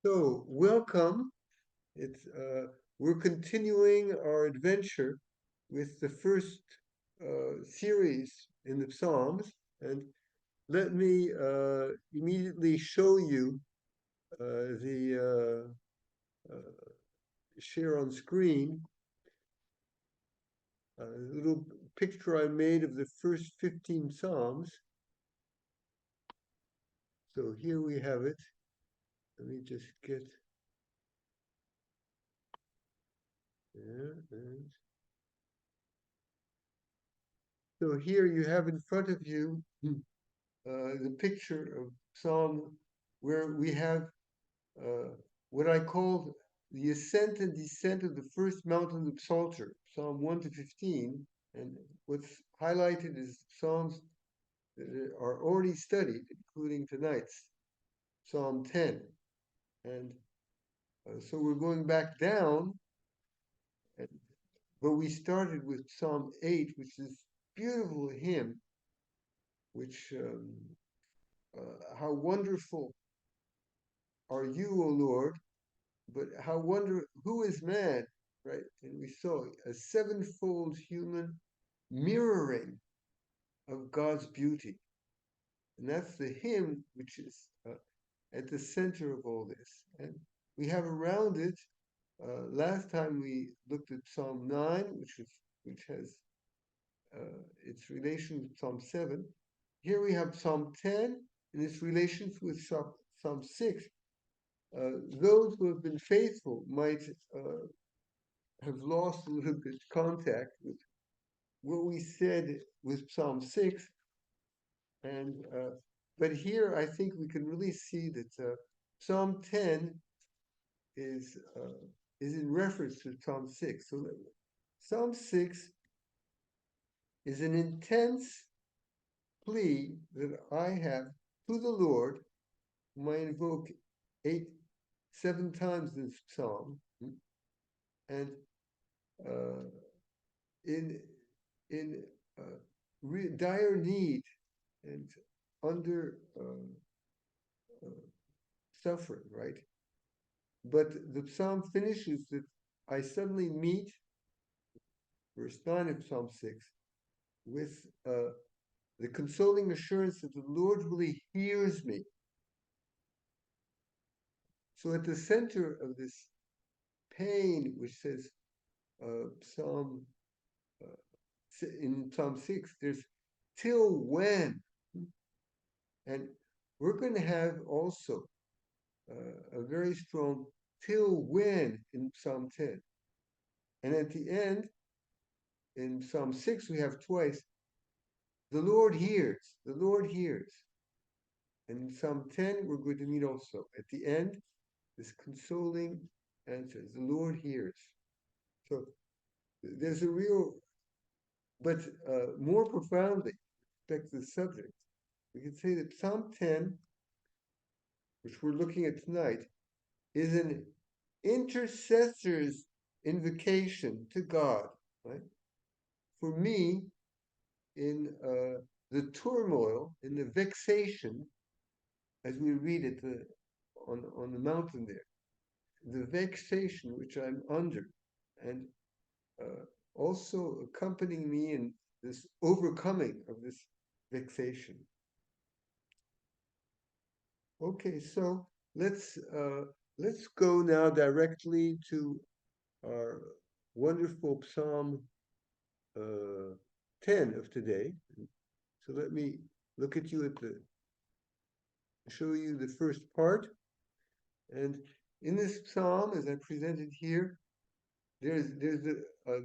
So, welcome. It's We're continuing our adventure with the first series in the Psalms, and let me immediately show you the share on screen a little picture I made of the first 15 Psalms. So here we have it. Let me just get there. And so here you have in front of you the picture of Psalm where we have uh, what I call the ascent and descent of the first mountain of the Psalter, Psalm 1 to 15. And what's highlighted is Psalms that are already studied, including tonight's Psalm 10. And so we're going back down, and, but we started with Psalm 8, which is beautiful hymn, which how wonderful are you, O Lord, but who is man, right? And we saw a sevenfold human mirroring of God's beauty. And that's the hymn which is at the center of all this. And we have around it, last time we looked at Psalm 9, which has its relation with Psalm 7. Here we have Psalm 10 and its relations with Psalm 6. Those who have been faithful might have lost a little bit contact with what we said with Psalm 6. And but here I think we can really see that Psalm 10 is is in reference to Psalm 6. So Psalm 6 is an intense plea that I have to the Lord, whom I invoke 7 times in this psalm, and uh, in dire need and under suffering, right? But the psalm finishes that I suddenly meet, verse 9 of Psalm 6, with the consoling assurance that the Lord really hears me. So at the center of this pain, which says Psalm in Psalm 6, there's till when? And we're going to have also a very strong till when in Psalm 10. And at the end, in Psalm 6, we have twice, the Lord hears, the Lord hears. And in Psalm 10, we're going to meet also at the end, this consoling answer, the Lord hears. So there's a real, but more profoundly, respect to the subject, we can say that Psalm 10, which we're looking at tonight, is an intercessor's invocation to God, right? For me, in the turmoil, in the vexation, as we read it on the mountain there, the vexation which I'm under, and also accompanying me in this overcoming of this vexation. Okay, so let's go now directly to our wonderful Psalm 10 of today. So let me look at you show you the first part. And in this psalm, as I presented here, there's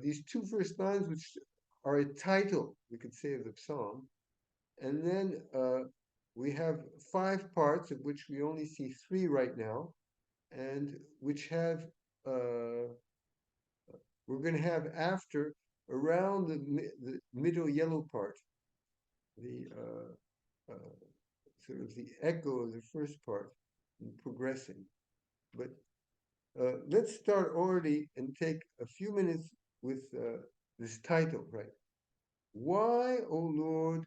these two first lines which are a title, we could say, of the psalm. And then we have 5 parts, of which we only see 3 right now, and which have we're going to have after around the middle yellow part, the sort of the echo of the first part, progressing. But let's start already and take a few minutes with this title, right? Why, O Lord,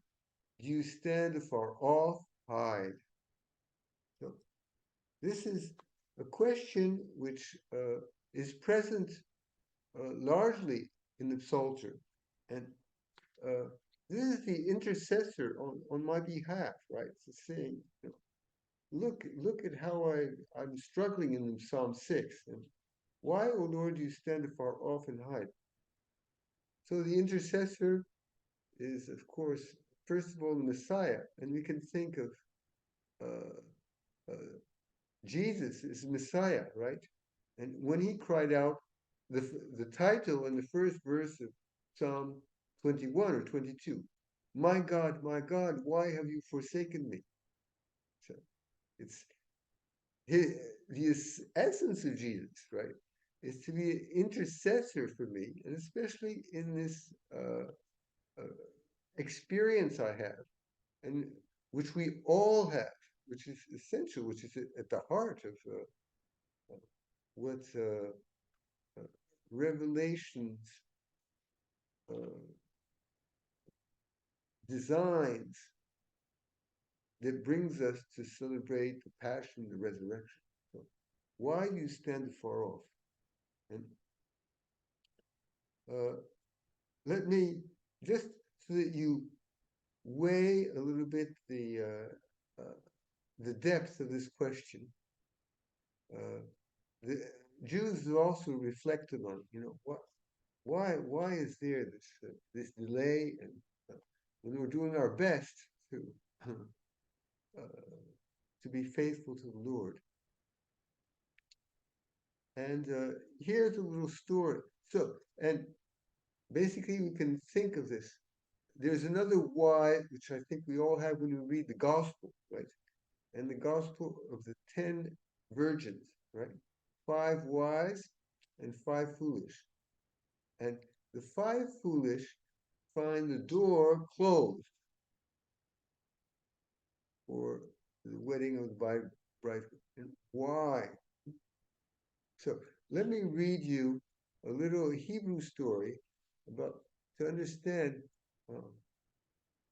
do you stand afar off, hide? So this is a question which is present largely in the Psalter. And uh, this is the intercessor on my behalf, right? It's saying, you know, look at how I'm struggling in Psalm 6. And why, O Lord, do you stand afar off and hide? So the intercessor is, of course, first of all, the Messiah. And we can think of uh, uh, Jesus as Messiah, right? And when he cried out, the title in the first verse of Psalm 21 or 22, my God, why have you forsaken me? So it's his, the essence of Jesus, right, is to be an intercessor for me, and especially in this uh, experience I have, and which we all have, which is essential, which is at the heart of what Revelations uh, designs that brings us to celebrate the passion, the resurrection. So why do you stand afar off? And uh, let me just so that you weigh a little bit the depth of this question. Uh, the Jews have also reflected on, you know, why is there this delay, and when we're doing our best to uh, to be faithful to the Lord. And here's a little story. So, and basically, we can think of this. There's another why, which I think we all have when we read the gospel, right? And the gospel of the 10 virgins, right? 5 wise and 5 foolish. And the 5 foolish find the door closed for the wedding of the bridegroom. And why? So let me read you a little Hebrew story about to understand uh,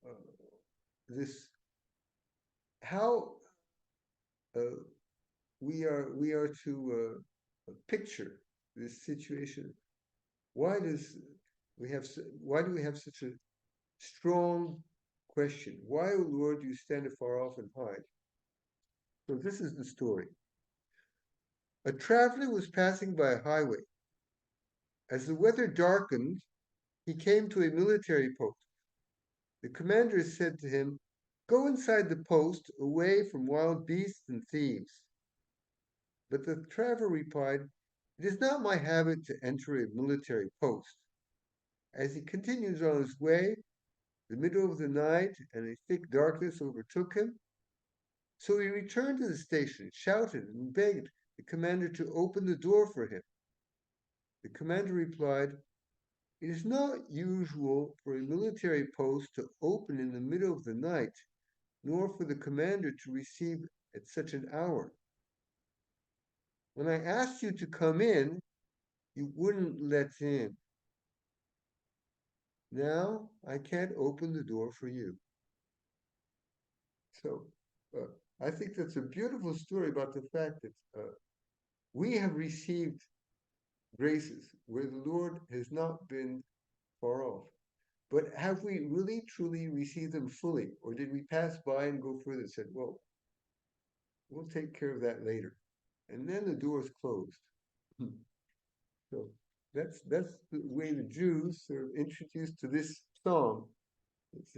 uh, this how uh, we are to picture this situation. Why does why do we have such a strong question? Why, O Lord, do you stand afar off and hide? So this is the story. A traveler was passing by a highway. As the weather darkened, he came to a military post. The commander said to him, "Go inside the post, away from wild beasts and thieves." But the traveler replied, "It is not my habit to enter a military post." As he continues on his way, the middle of the night and a thick darkness overtook him. So he returned to the station, shouted, and begged the commander to open the door for him. The commander replied, "It is not usual for a military post to open in the middle of the night, nor for the commander to receive at such an hour. When I asked you to come in, you wouldn't let in. Now I can't open the door for you." So uh, I think that's a beautiful story about the fact that we have received graces where the Lord has not been far off. But have we really truly received them fully? Or did we pass by and go further and said, well, we'll take care of that later? And then the door is closed. So that's the way the Jews are introduced to this psalm. It's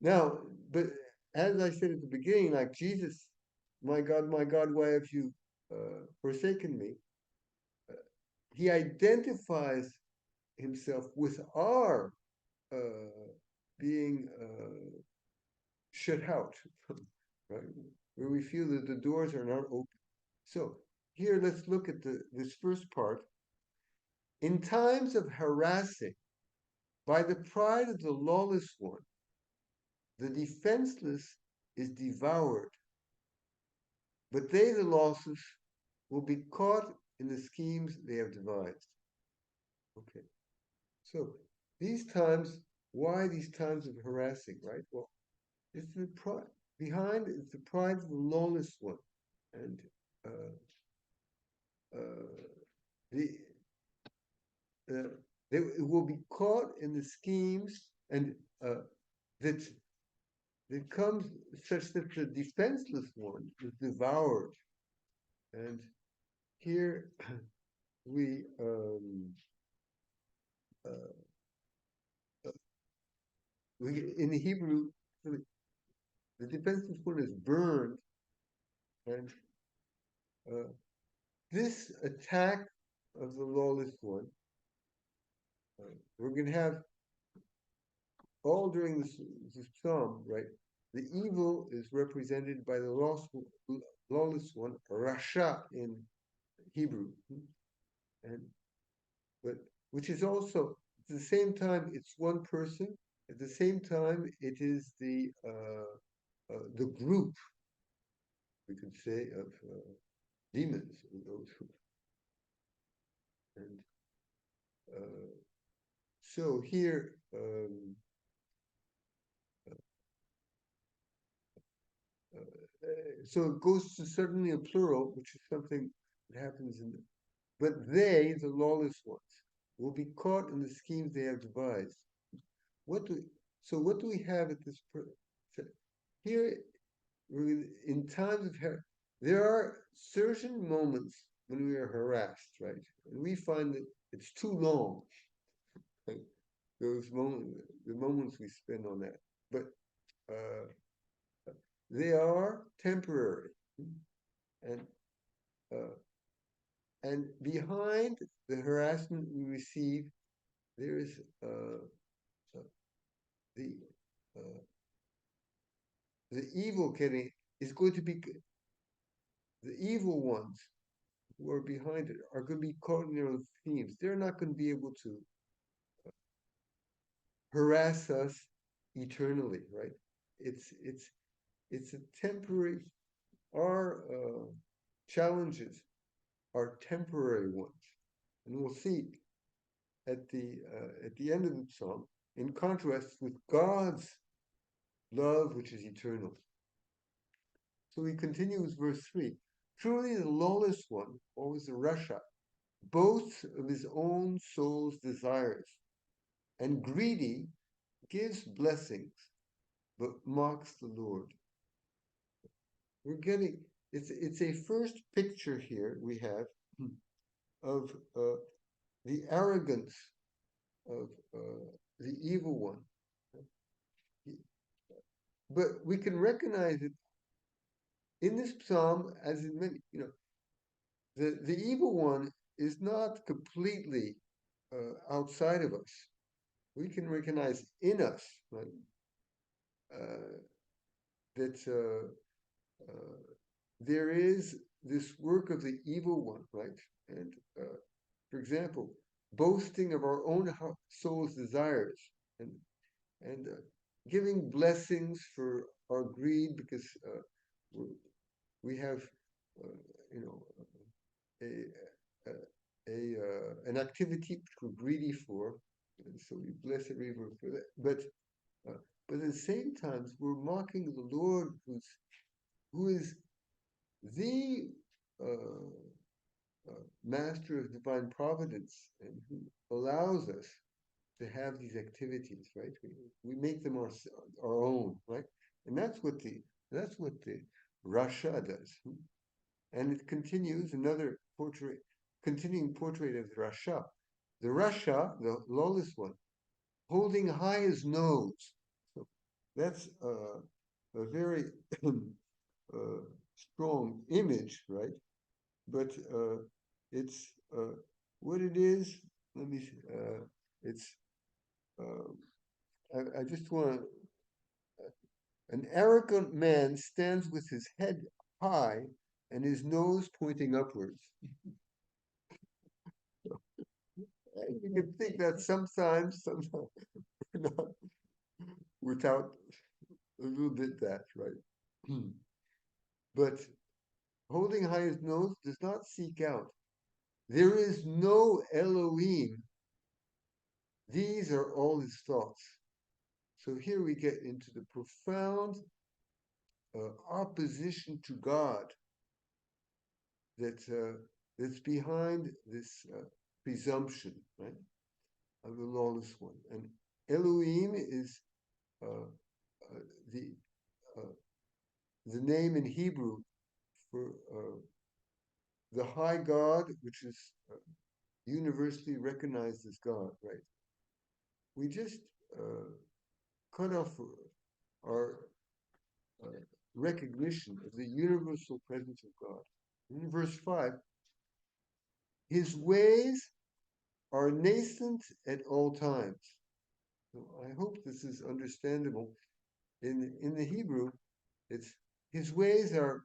now, but as I said at the beginning, like Jesus, my God, why have you forsaken me? Uh, he identifies himself with our being shut out, right? Where we feel that the doors are not open. So here, let's look at this first part. In times of harassing by the pride of the lawless one, the defenseless is devoured, but they, the lawless, will be caught in the schemes they have devised. Okay, so these times, why these times of harassing, right? Well, it's the pride behind it's the pride of the lawless one, and uh, uh, the uh, they will be caught in the schemes and that that comes such that the defenseless one is devoured. And here we uh, we in the Hebrew the defenseless one is burned, and uh, this attack of the lawless one we're going to have all during this psalm, right? The evil is represented by the lawless one, Rasha in Hebrew, and but which is also at the same time it's one person. At the same time, it is the group we could say of demons, those who, and so here. So it goes to certainly a plural, which is something that happens in the, but they, the lawless ones, will be caught in the schemes they have devised. What do so? What do we have at this here? In times of there are certain moments when we are harassed, right? And we find that it's too long. Like those moments, the moments we spend on that, but uh, they are temporary, and uh, and behind the harassment we receive, there is uh, the uh, the evil getting is going to be the evil ones who are behind it are going to be caught in their own themes. They're not going to be able to harass us eternally, right? It's a temporary. Our challenges are temporary ones, and we'll see at the end of the psalm, in contrast with God's love, which is eternal. So he continues, verse 3. Truly the lawless one, always the Rasha, boasts of his own soul's desires, and greedy gives blessings, but mocks the Lord. We're getting it's a first picture here we have of the arrogance of the evil one. But we can recognize it in this psalm as in many, the evil one is not completely outside of us. We can recognize in us, right, that there is this work of the evil one, right? And for example, boasting of our own soul's desires and and giving blessings for our greed because we have, you know, a, an activity which we're greedy for, and so we bless everyone for that. But at the same time, we're mocking the Lord, who is the master of divine providence and who allows us to have these activities, right? We make them our own, right? And that's what the Rasha does. And it continues another portrait, continuing portrait of the Rasha. The Rasha, the lawless one, holding high his nose. So that's a very strong image, right? But it's what it is. Let me. It's. I just want to. An arrogant man stands with his head high and his nose pointing upwards. You can think that sometimes not without a little bit that, right? But holding high his nose does not seek out. There is no Elohim. These are all his thoughts. So here we get into the profound opposition to God that's behind this presumption, right, of the lawless one. And Elohim is uh, uh, the uh, the name in Hebrew for the high God, which is universally recognized as God, right? We just uh, cut off our uh, recognition of the universal presence of God. In verse 5, his ways are nascent at all times. So I hope this is understandable. In the Hebrew, it's his ways are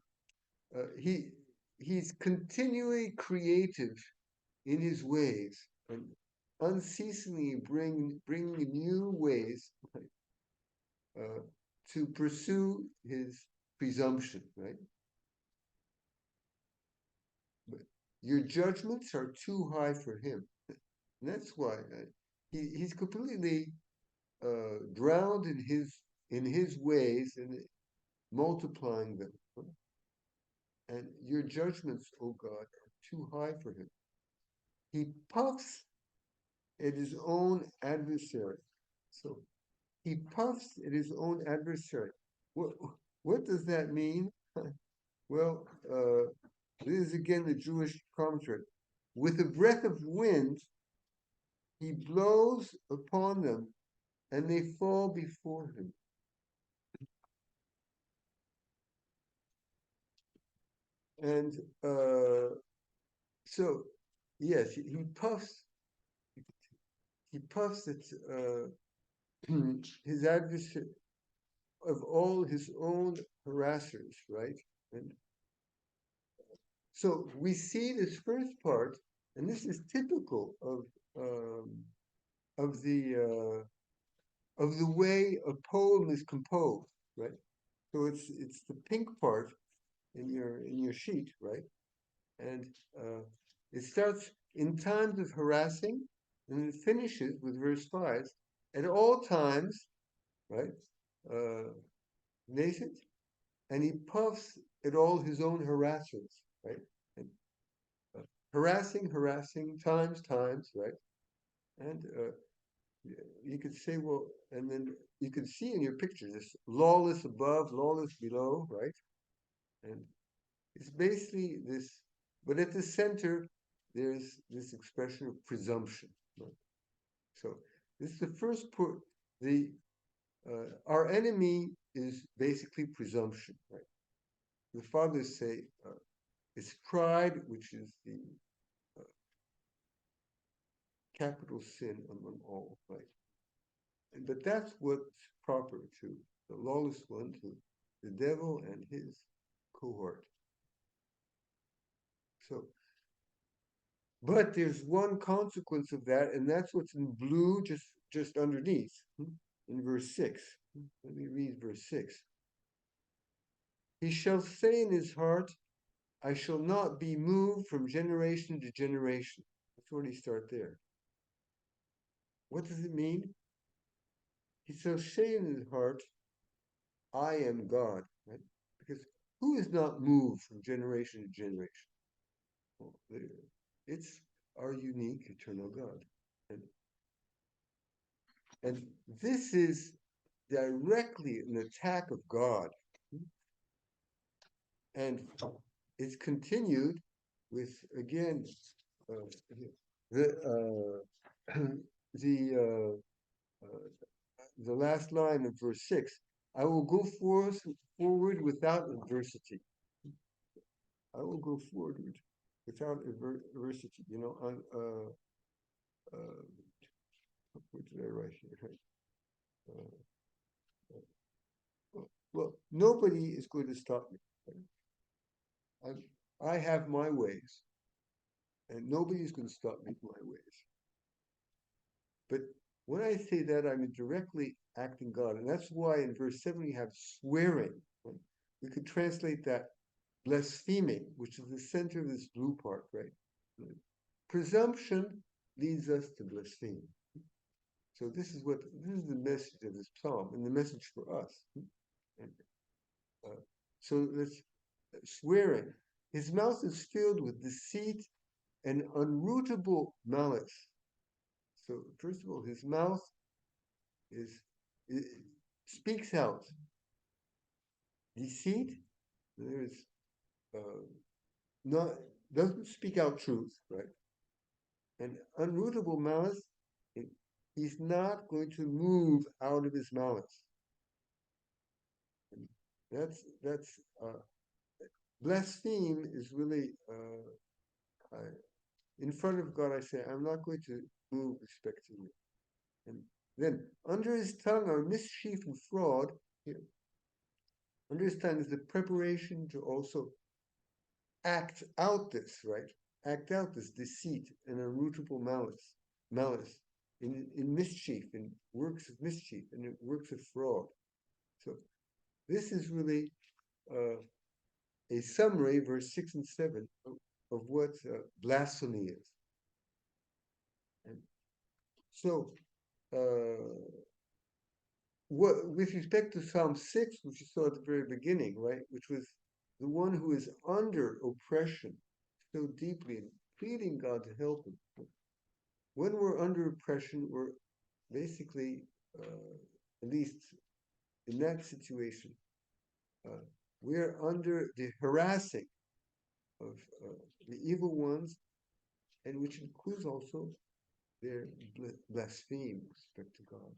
he's continually creative in his ways and unceasingly bringing new ways uh, to pursue his presumption, right? But your judgments are too high for him. And that's why he's completely drowned in his ways and multiplying them. And your judgments, O God, are too high for him. He puffs at his own adversary. So he puffs at his own adversary. What, what does that mean? Well, this is again the Jewish commentary. With a breath of wind, he blows upon them and they fall before him. And so, yes, he puffs at his adversary of all his own harassers, right? And so we see this first part, and this is typical of the way a poem is composed, right? So it's the pink part in your sheet, right? And it starts in times of harassing, and it finishes with verse 5. At all times, right? Uh, Nascent, and he puffs at all his own harassers, right? And harassing, times, right? And you could say, well, and then you could see in your picture this lawless above, lawless below, right? And it's basically this, but at the center, there's this expression of presumption. Right? So this is the first put. The our enemy is basically presumption, right? The fathers say it's pride, which is the uh, capital sin among all, right? But that's what's proper to the lawless one, to the devil and his cohort. So, but there's one consequence of that, and that's what's in blue just underneath in verse 6. Let me read verse 6. He shall say in his heart, I shall not be moved from generation to generation. Let's already start there. What does it mean? He shall say in his heart, I am God, right? Because who is not moved from generation to generation? Well, it's our unique eternal God. And this is directly an attack of God. And it's continued with, again, the the the last line of verse 6. I will go forward without adversity. I will go forward without adversity. You know, what did I write here? Well, nobody is going to stop me. I have my ways, and nobody is going to stop me with my ways. But when I say that, I'm directly acting God, and that's why in verse 7 we have swearing. Right? We could translate that blaspheming, which is the center of this blue part, right? Presumption leads us to blaspheme. So this is the message of this psalm, and the message for us. And, so that's swearing. His mouth is filled with deceit and unrootable malice. So, first of all, his mouth is it speaks out deceit. There's uh, not doesn't speak out truth, right? And unrootable malice, it, he's not going to move out of his malice. And that's blaspheme is really in front of God. I say I'm not going to move respect to you. And then under his tongue are mischief and fraud. Here, under his tongue is the preparation to also act out this, right? Act out this deceit and unrootable malice in mischief, in works of mischief, and in works of fraud. So this is really a summary, verse 6 and 7, of what blasphemy is. And so, what with respect to Psalm 6, which you saw at the very beginning, right, which was the one who is under oppression so deeply and pleading God to help him. When we're under oppression, we're basically, at least in that situation, uh, we're under the harassing of the evil ones, and which includes also their blaspheme with respect to God.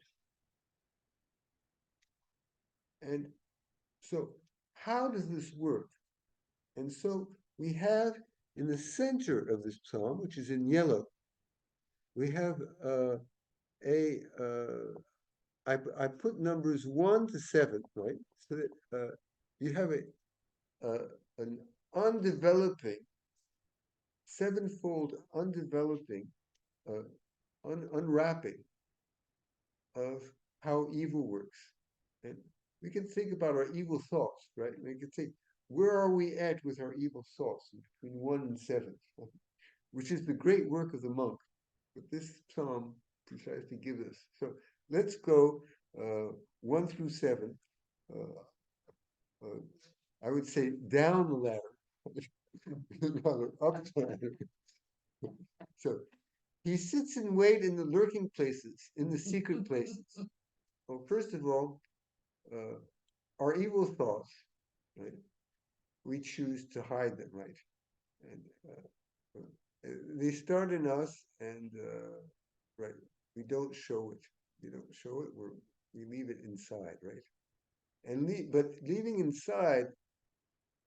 And so, how does this work? And so, we have in the center of this psalm, which is in yellow, we have I put numbers 1 to 7, right? So that you have an undeveloping, sevenfold undeveloping, unwrapping of how evil works. And we can think about our evil thoughts, right? We can think, where are we at with our evil thoughts between 1 and 7, which is the great work of the monk. But this psalm precisely gives us. So let's go 1 through 7. I would say down the ladder, rather up the ladder. So he sits in wait in the lurking places, in the secret places. Well, first of all, our evil thoughts, right? We choose to hide them, right? And they start in us, and right, we don't show it. We don't show it. We leave it inside, right? And but leaving inside,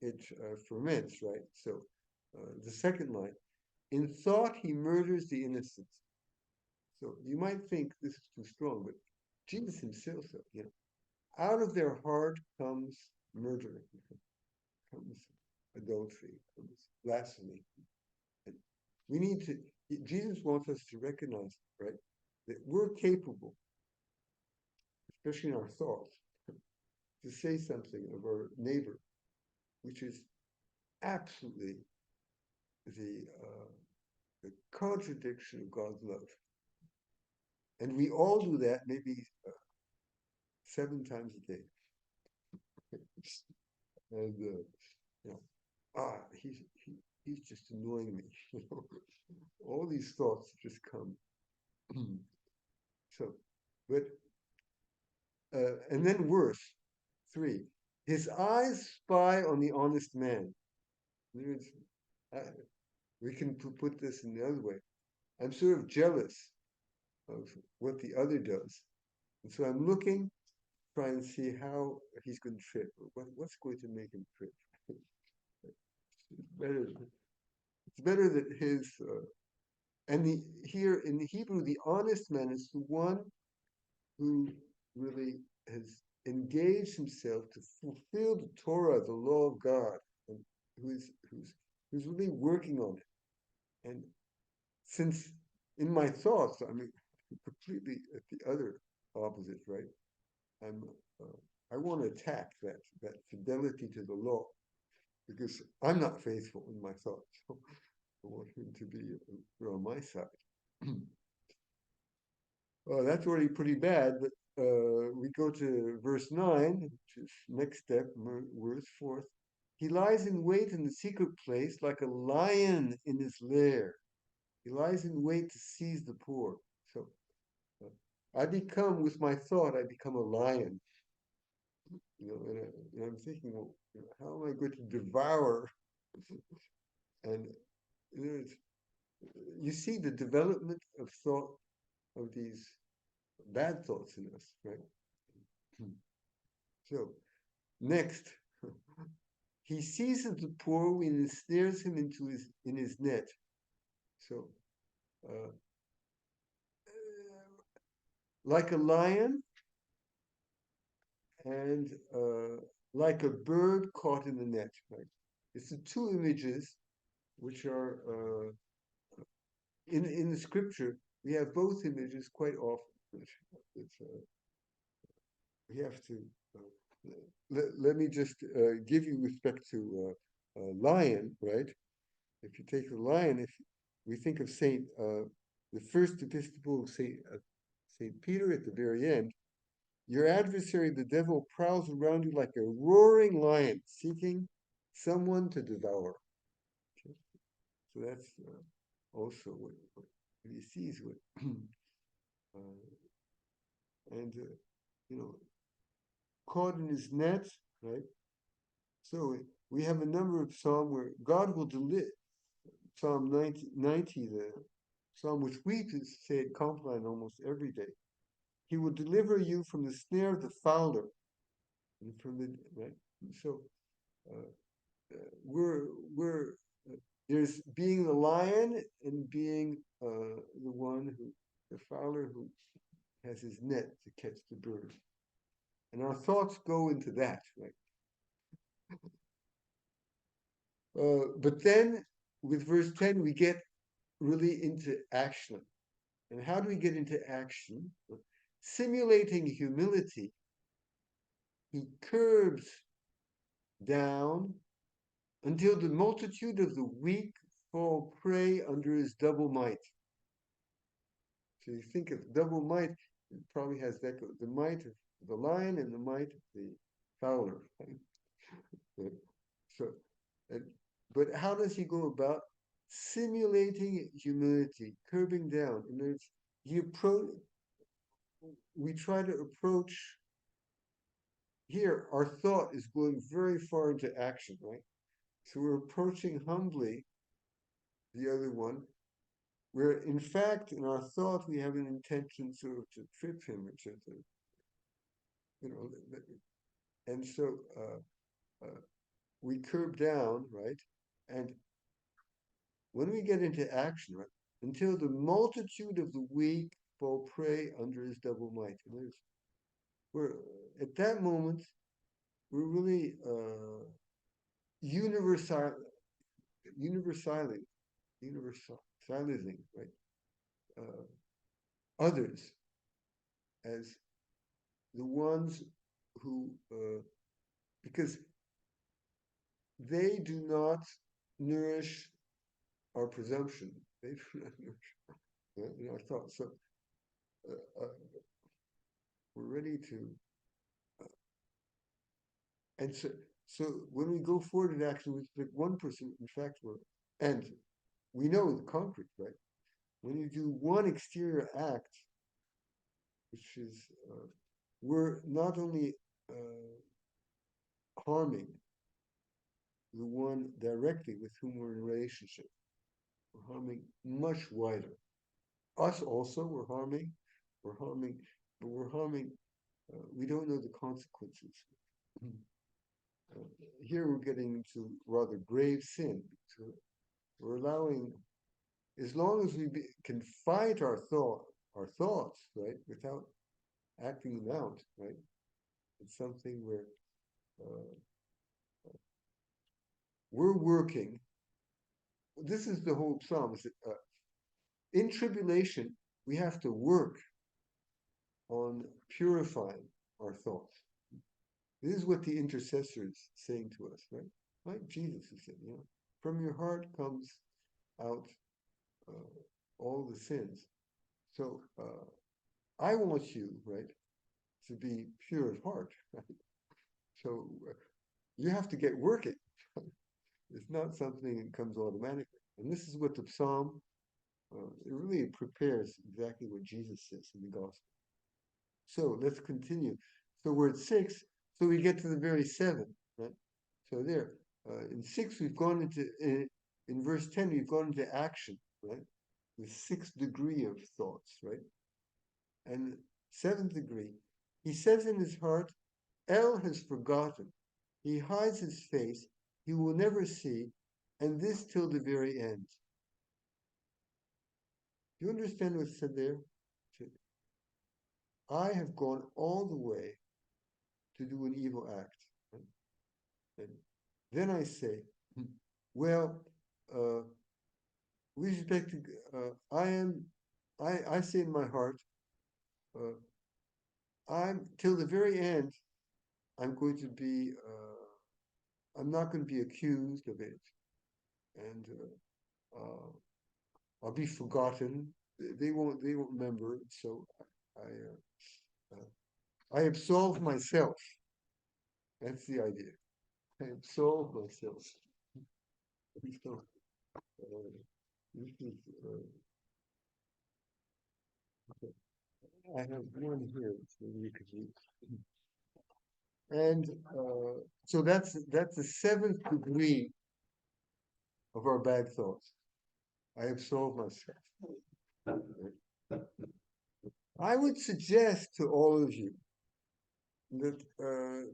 it ferments, right? So the second line, in thought he murders the innocent. So you might think this is too strong, but Jesus himself said, out of their heart comes murder, comes adultery, comes blasphemy. And we need to, Jesus wants us to recognize, right, that we're capable, especially in our thoughts, to say something of our neighbor, which is absolutely the contradiction of God's love. And we all do that maybe 7 times a day. And he's just annoying me. All these thoughts just come. So, but and then worse, 3. His eyes spy on the honest man. We can put this in the other way. I'm sort of jealous of what the other does, and so I'm looking, try and see how he's going to trip, or what's going to make him trip. It's better that his here in the Hebrew, the honest man is the one who really has engaged himself to fulfill the Torah, the law of God, and who's really working on it. And since in my thoughts, I mean, completely at the other opposite, right? I want to attack that fidelity to the law, because I'm not faithful in my thoughts. So I want him to be on my side. Well, that's already pretty bad, but we go to verse 9, which is next step, words 4th. He lies in wait in the secret place like a lion in his lair. He lies in wait to seize the poor. So I become, with my thought, I become a lion. And I'm thinking, well, how am I going to devour? And you know, you see the development of thought of these bad thoughts in us, right? So next, he seizes the poor and ensnares him in his net. So uh, like a lion and like a bird caught in the net, right? It's the two images which are in the scripture. We have both images quite often. It's, we have to let me just give you respect to lion, right? If you take the lion, if we think of the first epistle of Saint Peter at the very end, your adversary, the devil, prowls around you like a roaring lion, seeking someone to devour. Okay? So that's also what he sees. And you know, caught in his net, right? So we have a number of psalms where God will deliver. Psalm 90, the psalm which we say at Compline almost every day. He will deliver you from the snare of the fowler, and from the right. So uh, we're there's being the lion and being the one who the fowler who has his net to catch the bird, and our thoughts go into that, right? But then with verse 10 we get really into action. And how do we get into action? Simulating humility, he curbs down until the multitude of the weak fall prey under his double might. So you think of double might, it probably has that the might of the lion and the might of the fowler. So, but how does he go about simulating humility, curbing down? And he approach. We try to approach here. Our thought is going very far into action, right? So we're approaching humbly the other one, where in fact in our thought we have an intention sort of to trip him or to, you know, and so we curb down, right? And when we get into action, right, until the multitude of the weak fall prey under his double might. And we're at that moment we're really universal, universally, universalizing, right? Others as the ones who, because they do not nourish our presumption. They do not nourish our thoughts. So uh, uh, we're ready to, and so when we go forward in action with like one person, in fact, and we know the concrete, right? When you do one exterior act, which is, we're not only harming the one directly with whom we're in a relationship, we're harming much wider. Us also, we're harming, but we're harming, we don't know the consequences. Here we're getting into rather grave sin. So we're allowing, as long as we can fight our thoughts, right, without acting them out, right? It's something where we're working. This is the whole psalm. In tribulation, we have to work on purifying our thoughts. This is what the intercessor is saying to us, right? Like Jesus is saying, from your heart comes out all the sins. So I want you, right, to be pure at heart, right? So you have to get working. not something that comes automatically. And this is what the psalm, it really prepares exactly what Jesus says in the gospel. So let's continue. So we're at 6, so we get to the very 7, right? So there, in 6, we've gone into, in verse 10, we've gone into action, right? The 6th degree of thoughts, right? And 7th degree, he says in his heart, El has forgotten. He hides his face, he will never see, and this till the very end. Do you understand what's said there? I have gone all the way to do an evil act. Right? And then I say, well, with respect to, I say in my heart, I'm till the very end, I'm going to be, I'm not going to be accused of it, and I'll be forgotten. They won't remember. So I absolve myself. That's the idea. I absolve myself. So, this is, I have one here, so you could use. And so that's the 7th degree of our bad thoughts. I absolve myself. I would suggest to all of you that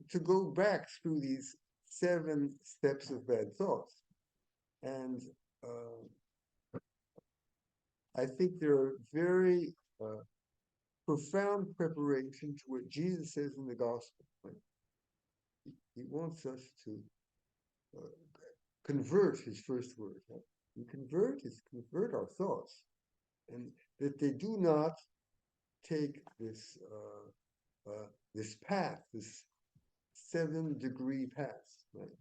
to go back through these 7 steps of bad thoughts, and I think they're very profound preparation to what Jesus says in the gospel. Right? He wants us to convert his first word. Right? And convert is convert our thoughts, and that they do not take this this path, this 7-degree path, right?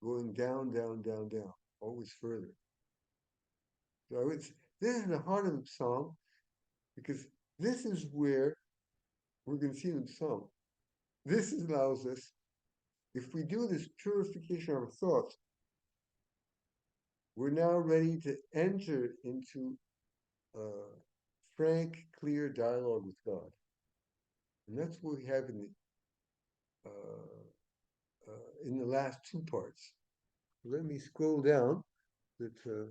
Going down, down, down, down, always further. So this is the heart of the psalm, because this is where we're going to see in the psalm. This allows us, if we do this purification of our thoughts, we're now ready to enter into frank, clear dialogue with God. And that's what we have in the last 2 parts. Let me scroll down that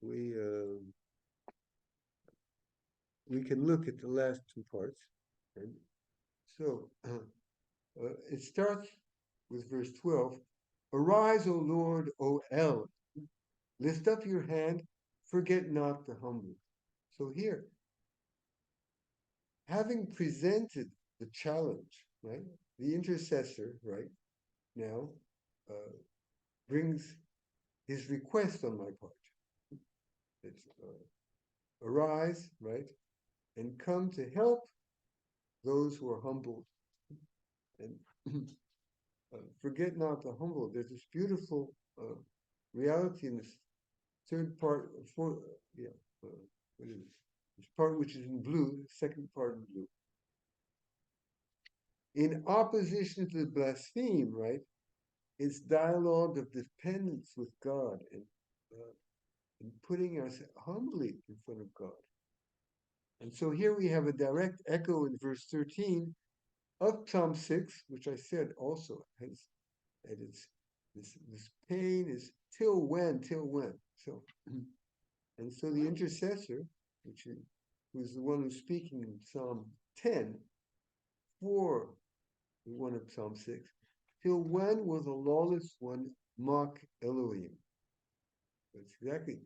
we can look at the last 2 parts. Okay? So it starts with verse 12. Arise, O Lord, O El. Lift up your hand, forget not the humble. So here, having presented the challenge, right, the intercessor, right, now brings his request on my part. It's arise, right, and come to help those who are humbled. And forget not the humble. There's this beautiful reality in this 3rd part, what is it? This part which is in blue, the 2nd part in blue. In opposition to the blaspheme, right, it's dialogue of dependence with God and putting us humbly in front of God. And so here we have a direct echo in verse 13 of Psalm 6, which I said also has, that it's this pain is till when? So, and so the intercessor, who's the one who's speaking in Psalm 10, for the one of Psalm 6, till when will the lawless one mock Elohim? That's exactly,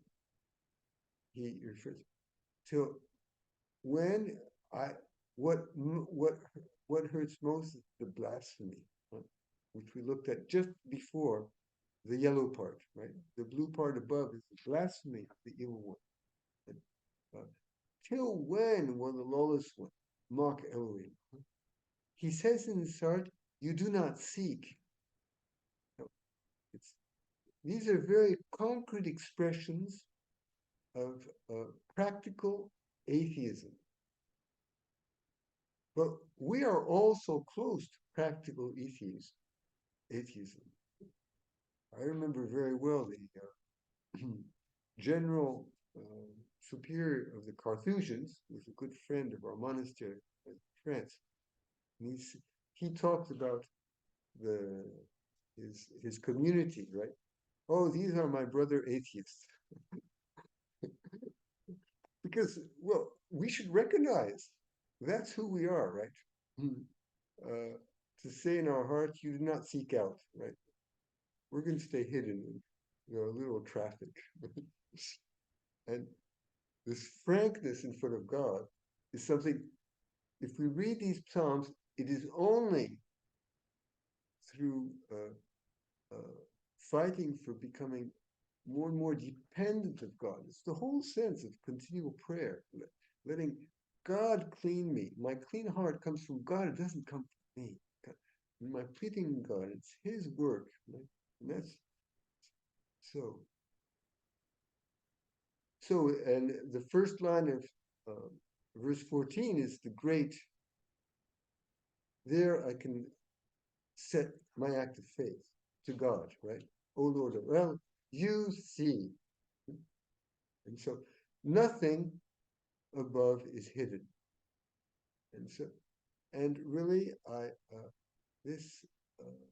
he refers, till when what hurts most is the blasphemy, right? Which we looked at just before the yellow part, right? The blue part above is the blasphemy of the evil one. And, till when will the lawless one mock Elohim? He says in his heart, you do not seek. No, these are very concrete expressions of practical atheism. But we are also close to practical atheism. I remember very well the general superior of the Carthusians was a good friend of our monastery in France. And he talked about the his community, right? Oh, these are my brother atheists. Because, well, we should recognize that's who we are, right? Hmm. To say in our heart, you did not seek out, right? We're going to stay hidden in a little traffic. And this frankness in front of God is something, if we read these Psalms, it is only through fighting for becoming more and more dependent of God. It's the whole sense of continual prayer, letting God clean me. My clean heart comes from God, it doesn't come from me. And my pleading God, it's His work. Right? And that's so. So, and the first line of verse 14 is the great, there I can set my act of faith to God, right? Oh Lord, well, you see. And so nothing above is hidden. And so, and really, this, uh,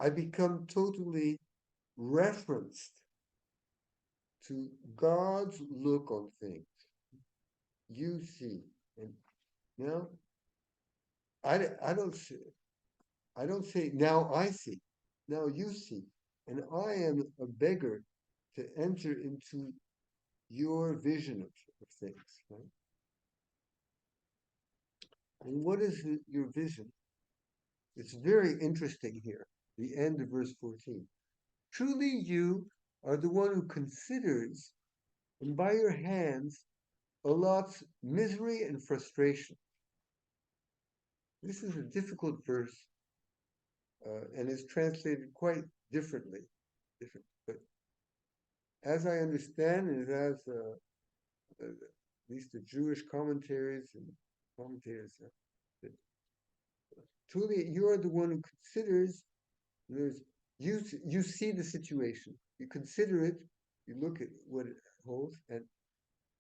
I become totally referenced to God's look on things. You see, and now I don't say, I don't say now I see, now you see, and I am a beggar to enter into your vision of things. Right? And what is your vision? It's very interesting here. The end of verse 14. Truly, you are the one who considers, and by your hands allots misery and frustration. This is a difficult verse, and is translated quite differently. Different, but as I understand, and as at least the Jewish commentaries and commentators, that truly you are the one who considers. There's you see the situation, you consider it, you look at what it holds, and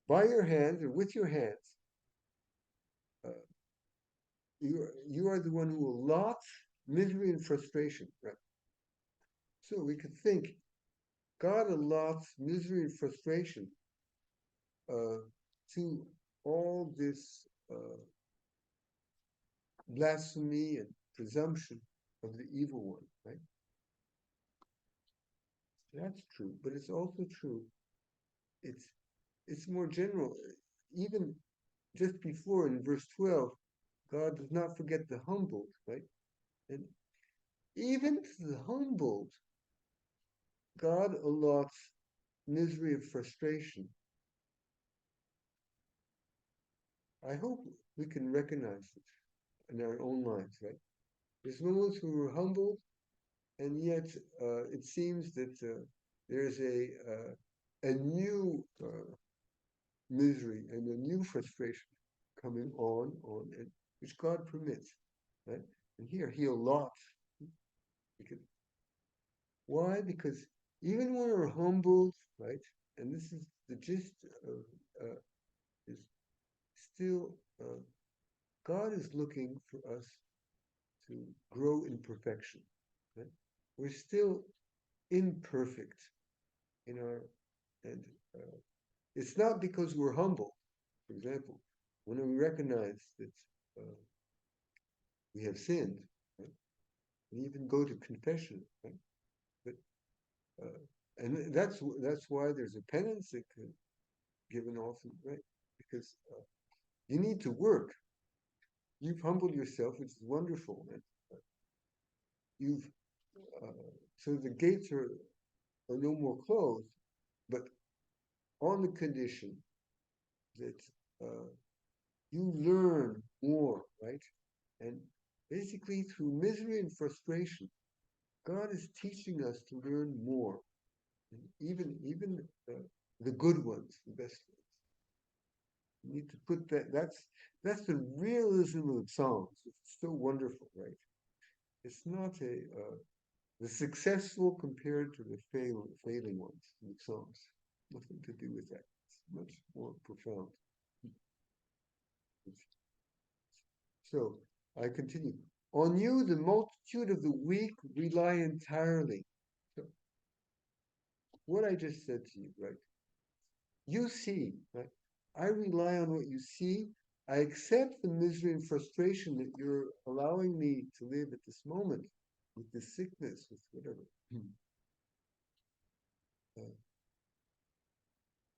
by your hands or with your hands, uh, you are the one who allots misery and frustration. Right? So we could think God allots misery and frustration uh, to all this blasphemy and presumption of the evil one. Right? That's true, but it's also true. It's it's more general. Even just before in verse 12, God does not forget the humbled, right? And even to the humbled, God allots misery and frustration. I hope we can recognize it in our own lives, right? There's moments who are humbled, and yet it seems that there's a new misery and a new frustration coming on, and which God permits, right? And here He allots. Because, why? Because even when we're humbled, right, and this is the gist of is still God is looking for us to grow in perfection. Right? We're still imperfect in our, and it's not because we're humble. For example, when we recognize that uh, we have sinned, right? We even go to confession, right? But and that's why there's a penance that given often, right? Because you need to work. You've humbled yourself, which is wonderful, and you've so the gates are no more closed, but on the condition that uh, you learn more, right? And basically, through misery and frustration, God is teaching us to learn more, and even the good ones, the best ones. You need to put that. That's the realism of Psalms. It's so wonderful, right? it's not the successful compared to the failing ones in the Psalms. Nothing to do with that. It's much more profound. So I continue. On you, the multitude of the weak rely entirely. So what I just said to you, right? You see, right? I rely on what you see. I accept the misery and frustration that you're allowing me to live at this moment with this sickness, with whatever. Uh,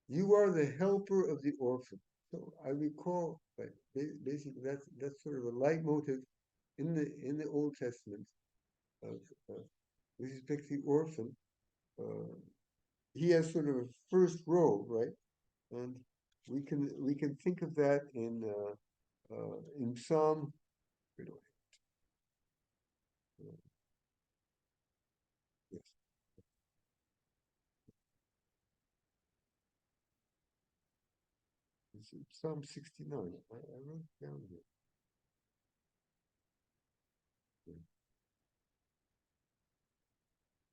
you are the helper of the orphan. So I recall, right, basically that's sort of a leitmotiv in the Old Testament of with respect to the orphan. Uh, he has sort of a first role, right? And we can think of that in Psalm. Wait a minute, yes, it's in Psalm 69. I wrote it down here. Yeah.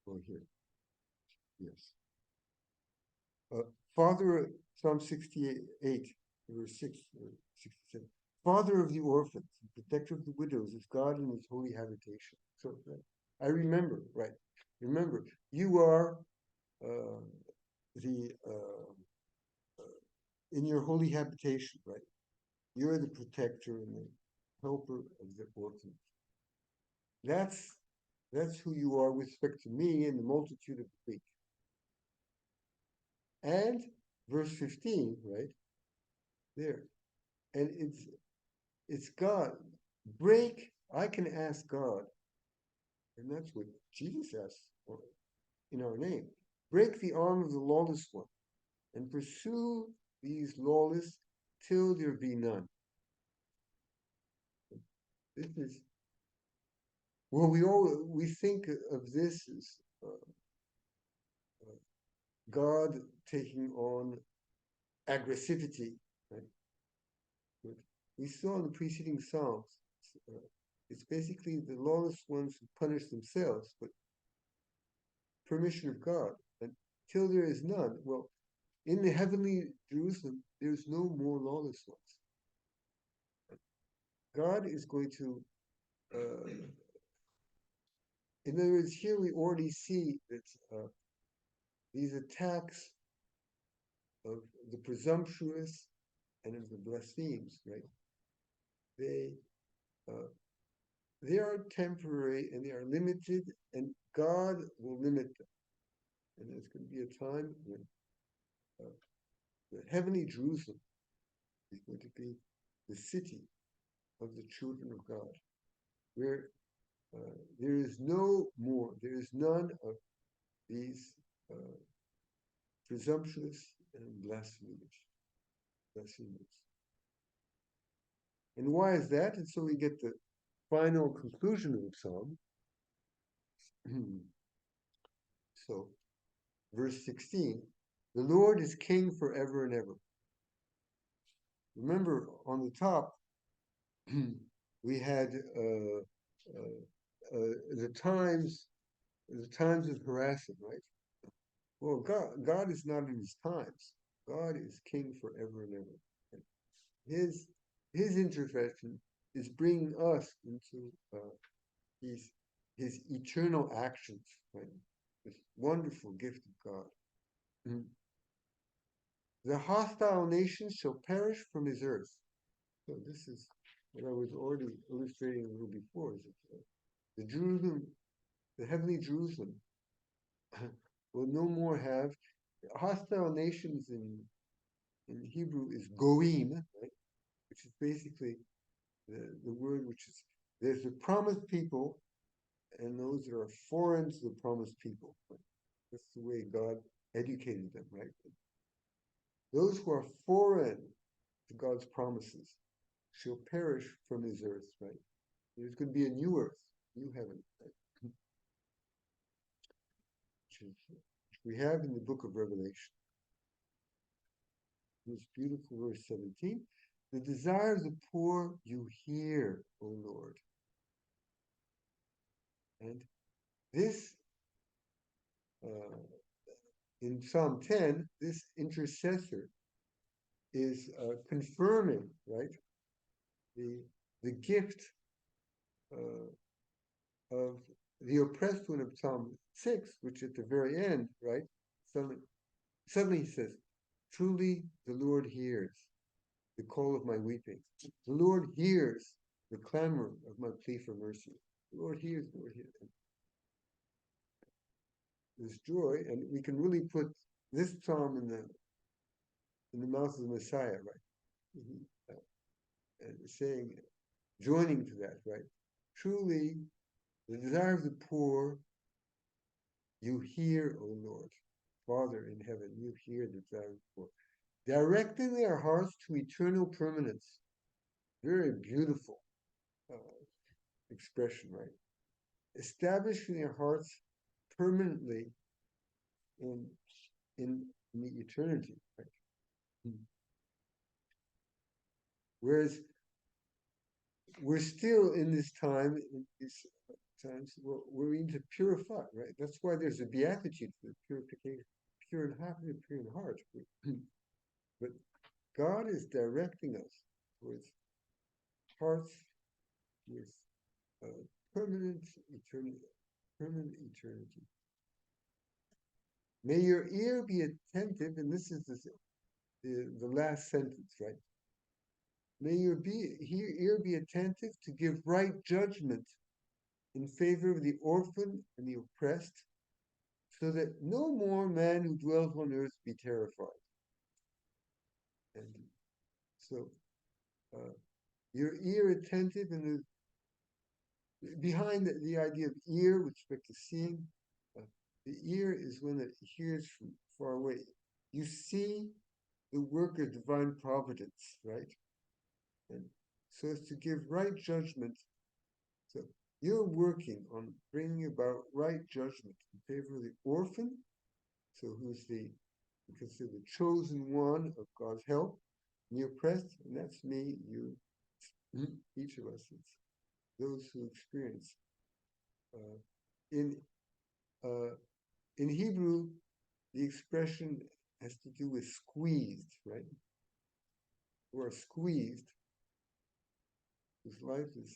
Oh, here, yes. Uh, Father, Psalm 68, verse 6, 67. Father of the orphans, protector of the widows, is God in his holy habitation. So I remember, right? Remember, you are uh, the in your holy habitation, right? You're the protector and the helper of the orphans. That's that's who you are with respect to me and the multitude of the weak. And verse 15, right there, and it's God. Break. I can ask God, and that's what Jesus asks in our name. Break the arm of the lawless one, and pursue these lawless till there be none. This is well, we think of this as God taking on aggressivity, right? But we saw in the preceding Psalms, uh, it's basically the lawless ones who punish themselves, but permission of God. Until there is none, well, in the heavenly Jerusalem, there's no more lawless ones. God is going to, in other words, here we already see that these attacks of the presumptuous and of the blasphemes, right? They uh, they are temporary and they are limited, and God will limit them. And there's going to be a time when uh, the heavenly Jerusalem is going to be the city of the children of God, where there is no more, there is none of these presumptuous and blasphemers. And why is that? And so we get the final conclusion of the psalm. So, verse 16, the Lord is king forever and ever. Remember, on the top, we had the times of harassment, right? Well, God is not in his times. God is king forever and ever. And his intervention is bringing us into his his eternal actions, right? This wonderful gift of God. Mhm. The hostile nations shall perish from his earth. So this is what I was already illustrating a little before. Is that the Jerusalem, the heavenly Jerusalem, will no more have hostile nations in Hebrew is goim, right? Which is basically the word which is there's the promised people and those that are foreign to the promised people. Right? That's the way God educated them, right? Those who are foreign to God's promises shall perish from his earth, right? There's going to be a new earth, new heaven, right? Which we have in the book of Revelation. This beautiful verse 17. The desire of the poor you hear, O Lord. And this, in Psalm 10, this intercessor is confirming, right, the the gift uh, of the oppressed one of Psalm 6, which at the very end, right, suddenly he says, truly the Lord hears the call of my weeping. The Lord hears the clamor of my plea for mercy. The Lord hears, the Lord hears. This joy, and we can really put this psalm in the mouth of the Messiah, right? And saying, joining to that, right? Truly, the desire of the poor, you hear, O Lord. Father in heaven, you hear the desire of the poor. Directing their hearts to eternal permanence. Very beautiful expression, right? Establishing their hearts permanently in in the eternity, right? Whereas we're still in this time, in these times, where we need to purify, right? That's why there's a beatitude for purification, pure in happy, pure in heart. But God is directing us towards hearts with permanent eternity, permanent eternity. May your ear be attentive, and this is the last sentence, right? May your ear be attentive to give right judgment in favor of the orphan and the oppressed, so that no more man who dwells on earth be terrified. And so, your ear attentive, and behind the idea of ear with respect to seeing, the ear is when it hears from far away. You see the work of divine providence, right? And so as to give right judgment. So you're working on bringing about right judgment in favor of the orphan, so who's the, you consider the chosen one of God's help, and the oppressed, and that's me, you, each of us. It's those who experience. Uh, in in Hebrew, the expression has to do with squeezed, right? Who are squeezed, whose life is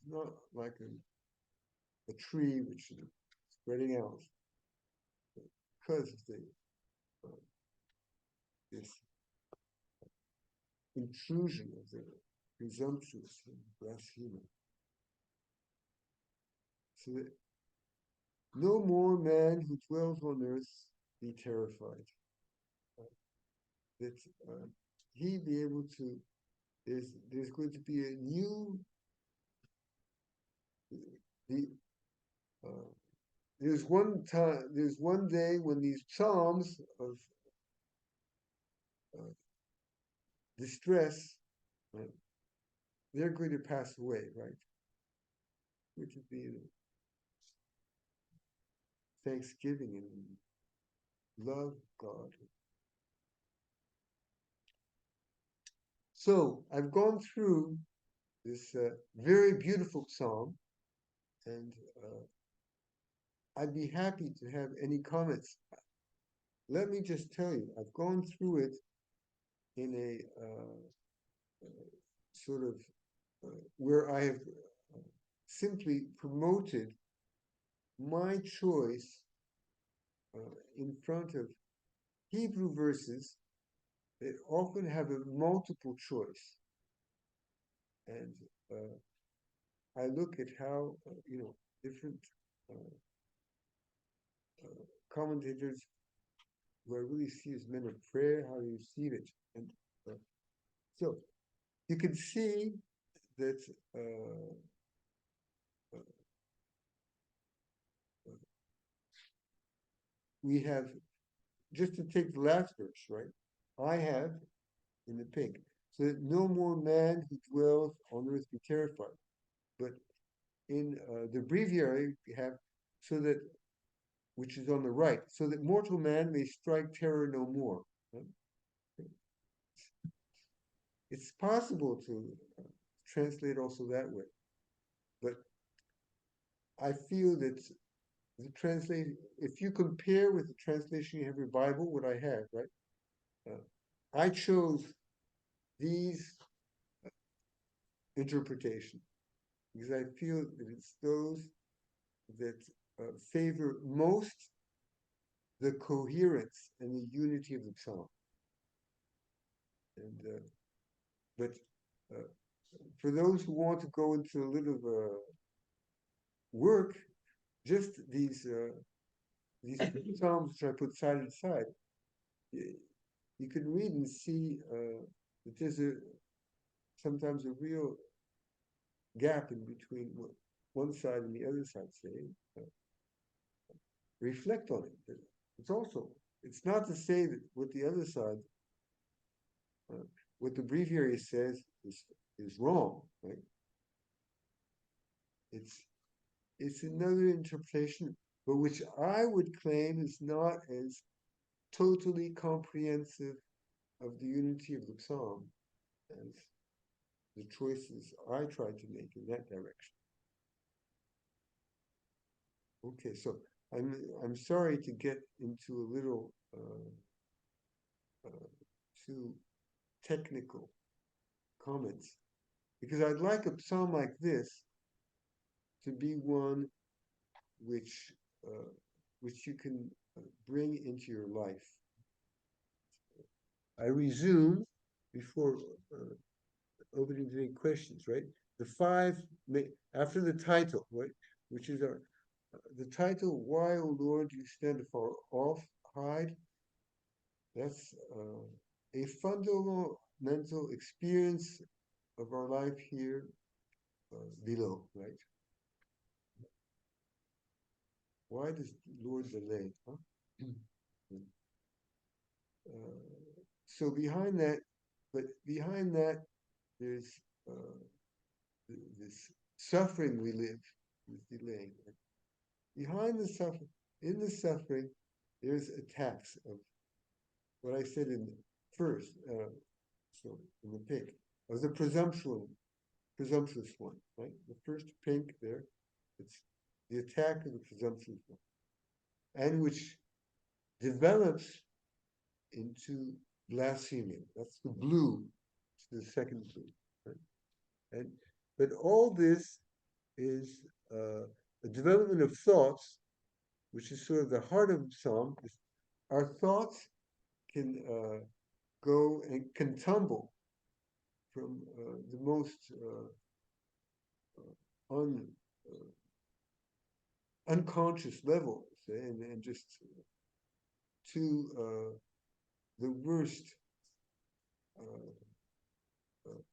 not like a tree which is spreading out because of this intrusion of the presumptuous and blasphemer. So that no more man who dwells on earth be terrified. That he be able to, there's going to be a new, there's one day when these psalms of distress, right, they're going to pass away, right? Which would be thanksgiving and love God. So I've gone through this very beautiful psalm, and I'd be happy to have any comments. Let me just tell you, I've gone through it in a sort of where I have simply promoted my choice in front of Hebrew verses that often have a multiple choice. And I look at how, different commentators who I really see as men of prayer, how they receive it. And so you can see that we have, just to take the last verse, right? I have in the pink, so that no more man who dwells on earth be terrified. But in the breviary, we have, so that, which is on the right, so that mortal man may strike terror no more. Right? It's possible to translate also that way. But I feel that the translation, if you compare with the translation you have your Bible, what I have, right? Uh, I chose these interpretations because I feel that it's those that favor most the coherence and the unity of the psalm. And but uh, for those who want to go into a little work, just these psalms which I put side by side, you can read and see that there's sometimes a real gap in between what one side and the other side say. Uh, Reflect on it. It's also, it's not to say that what the other side, uh, what the breviary says is wrong, right? It's it's another interpretation, but which I would claim is not as totally comprehensive of the unity of the psalm as the choices I tried to make in that direction. Okay, so I'm sorry to get into a little too technical comments because I'd like a psalm like this to be one which uh, which you can bring into your life. I resume before opening to any questions, right? The five after the title, right, which is our the title. Why, O Lord, do you stand afar off, hide? That's a fundamental experience of our life here below, right? Why does Lord delay? Huh? So behind that, but behind that, there's uh, this suffering we live with delaying. Right? Behind the suffering, in the suffering, there's attacks of what I said in first, so in the pick, of the presumptuous one, right? The first pink there, it's the attack of the presumptuous one, and which develops into blasphemy. That's the blue, the second blue, right? And but all this is a development of thoughts, which is sort of the heart of the psalm. Our thoughts can go and can tumble from the most un, unconscious level, say, and just to the worst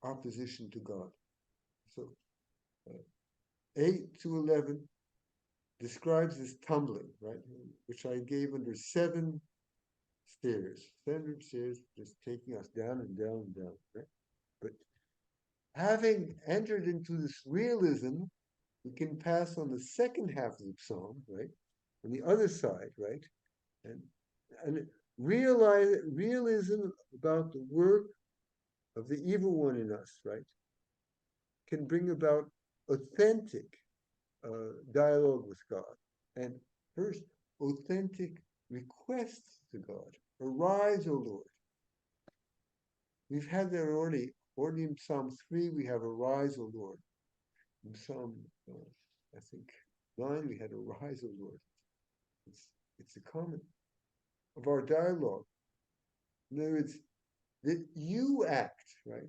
opposition to God. So uh, 8 to 11 describes this tumbling, right, which I gave under seven stairs, just taking us down and down and down, right? But having entered into this realism, we can pass on the second half of the psalm, right? On the other side, right? And and realism about the work of the evil one in us, right? Can bring about authentic dialogue with God. And first, authentic requests to God. Arise, O Lord. We've had that already. Already in Psalm 3, we have Arise, O Lord. In Psalm, I think, 9, we had Arise, O Lord. It's a comment of our dialogue. In other words, that you act, right?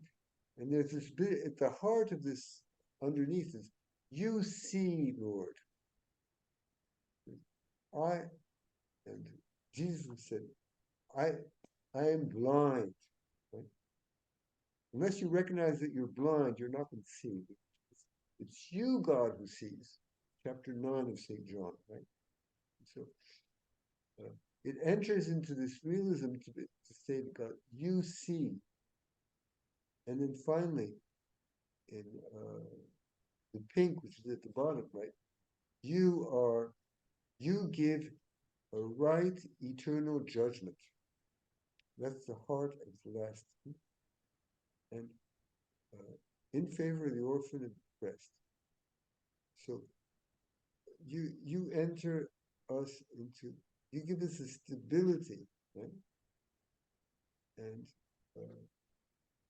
And there's this bit at the heart of this underneath is you see, Lord. I and Jesus said, I am blind. Right? Unless you recognize that you're blind, you're not going to see. It's you, God, who sees. Chapter 9 of St. John, right? So it enters into this realism to say to God, you see. And then finally, in the pink, which is at the bottom, right? You give a right eternal judgment. That's the heart of the last. And in favor of the orphan and oppressed. So you enter us into, you give us a stability, right? And